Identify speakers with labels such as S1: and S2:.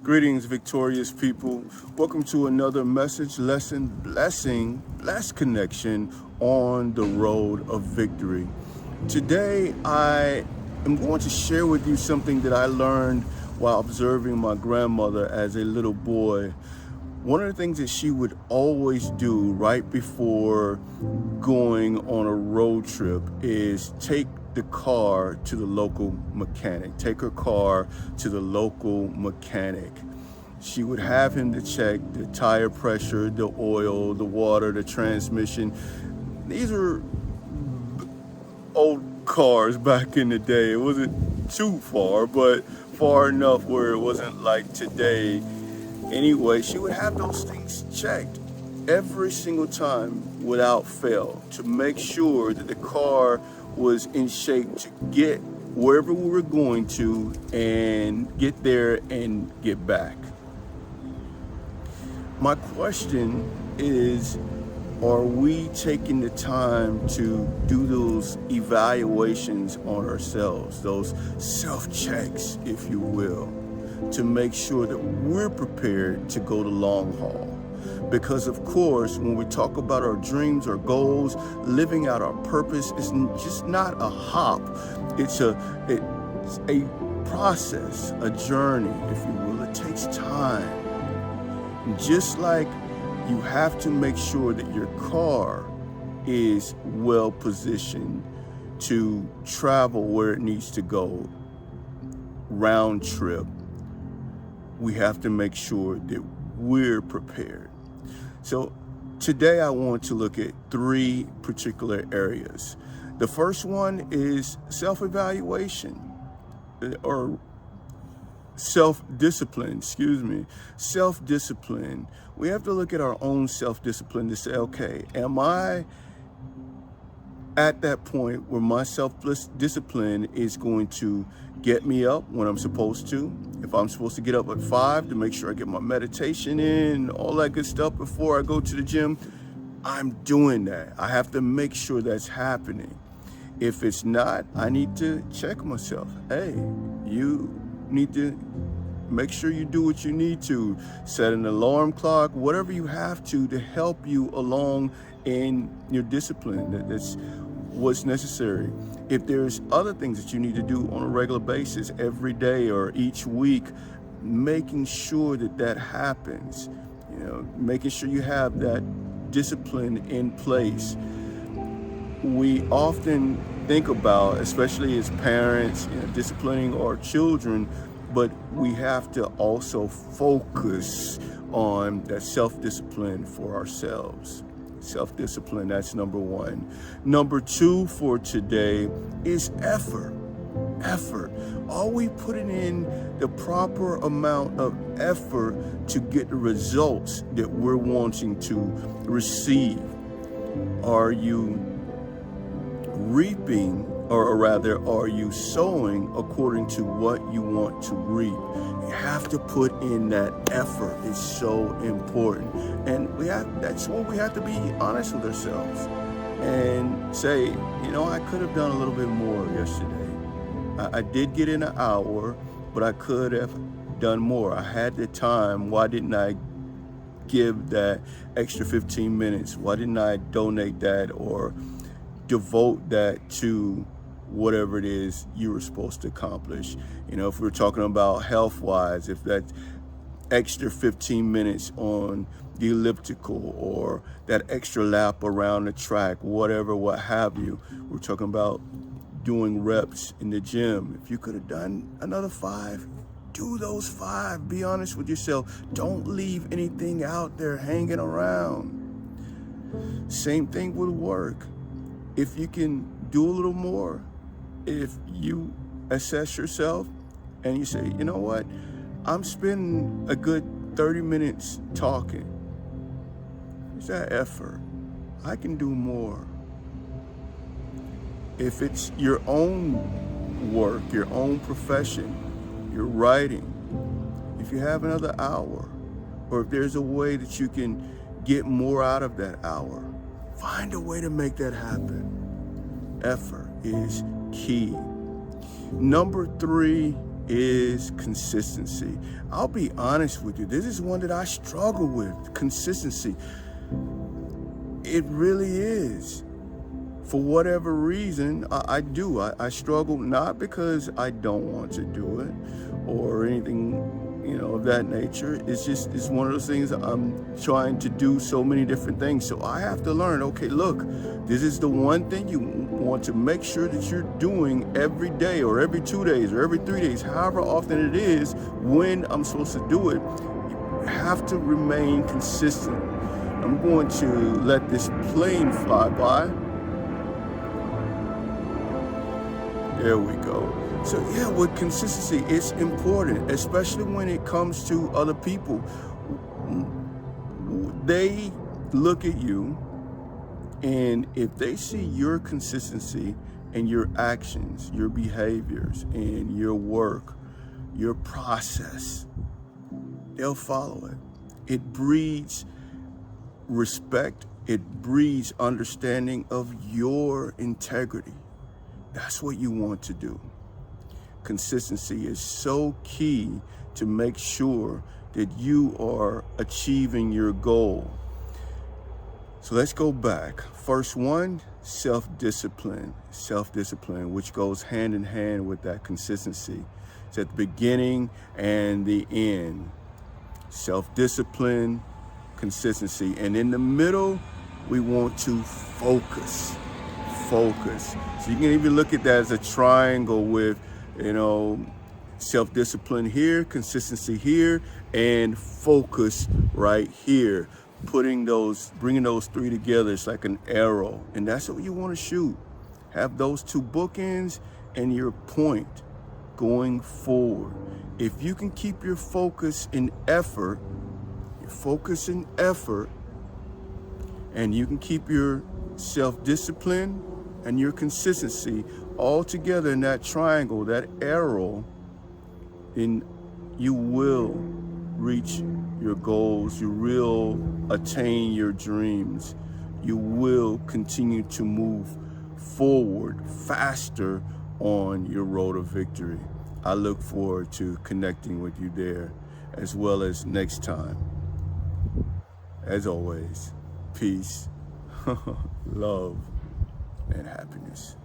S1: Greetings, victorious people. Welcome to another message, lesson, blessing, blessed connection on the road of victory. Today, I am going to share with you something that I learned while observing my grandmother as a little boy. One of the things that she would always do right before going on a road trip is take the car to the local mechanic, take her car to the local mechanic. She would have him to check the tire pressure, the oil, the water, the transmission. These are old cars back in the day. It wasn't too far, but far enough where it wasn't like today. Anyway, she would have those things checked every single time without fail to make sure that the car was in shape to get wherever we were going to and get there and get back. My question is, are we taking the time to do those evaluations on ourselves, those self-checks, if you will, to make sure that we're prepared to go the long haul? Because of course, when we talk about our dreams, our goals, living out our purpose, is just not a hop. It's a process, a journey, if you will. It takes time. Just like you have to make sure that your car is well positioned to travel where it needs to go, round trip, we have to make sure that we're prepared. So today I want to look at three particular areas. The first one is self-evaluation or self-discipline, self-discipline. We have to look at our own self-discipline to say, okay, am I at that point where my self-discipline is going to get me up when I'm supposed to? If I'm supposed to get up at 5 to make sure I get my meditation in, all that good stuff before I go to the gym, I'm doing that. I have to make sure that's happening. If it's not, I need to check myself. Hey, you need to make sure you do what you need to. Set an alarm clock, whatever you have to help you along in your discipline. That's what's necessary. If there's other things that you need to do on a regular basis, every day or each week, making sure that that happens, making sure you have that discipline in place. We often think about, especially as parents, disciplining our children, but we have to also focus on that self-discipline for ourselves. Self-discipline, that's number one. Number two for today is effort. Effort. Are we putting in the proper amount of effort to get the results that we're wanting to receive? Are you reaping, or rather, are you sowing according to what you want to reap? You have to put in that effort. It's so important. And that's when we have to be honest with ourselves and say, I could have done a little bit more yesterday. I did get in an hour, but I could have done more. I had the time. Why didn't I give that extra 15 minutes? Why didn't I donate that or devote that to whatever it is you were supposed to accomplish? If we're talking about health-wise, if that extra 15 minutes on the elliptical or that extra lap around the track, whatever, what have you, we're talking about doing reps in the gym. If you could have done another 5, do those 5. Be honest with yourself. Don't leave anything out there hanging around. Same thing with work. If you can do a little more, if you assess yourself and you say, you know what, I'm spending a good 30 minutes talking. It's that effort. I can do more. If it's your own work, your own profession, your writing, if you have another hour, or if there's a way that you can get more out of that hour, find a way to make that happen. Effort is key. Number 3 is consistency. I'll be honest with you. This is one that I struggle with, consistency. It really is. For whatever reason, I do. I struggle, not because I don't want to do it or anything, of that nature. It's one of those things. I'm trying to do so many different things. So I have to learn, okay, look, this is the one thing you want to make sure that you're doing every day or every 2 days or every 3 days, however often it is, when I'm supposed to do it. You have to remain consistent. I'm going to let this plane fly by. There we go. So yeah, with consistency, it's important, especially when it comes to other people. They look at you, and if they see your consistency and your actions, your behaviors, and your work, your process, they'll follow it. It breeds respect. It breeds understanding of your integrity. That's what you want to do. Consistency is so key to make sure that you are achieving your goal. So let's go back. First one, self-discipline. Self-discipline, which goes hand in hand with that consistency. It's at the beginning and the end. Self-discipline, consistency. And in the middle, we want to focus. Focus. So you can even look at that as a triangle with, self-discipline here, consistency here, and focus right here. Bringing those three together, it's like an arrow. And that's what you want to shoot. Have those two bookends and your point going forward. If you can keep your focus and effort, and you can keep your self-discipline and your consistency all together in that triangle, that arrow, then you will reach your goals. You will attain your dreams. You will continue to move forward faster on your road of victory. I look forward to connecting with you there, as well as next time. As always, peace, love, and happiness.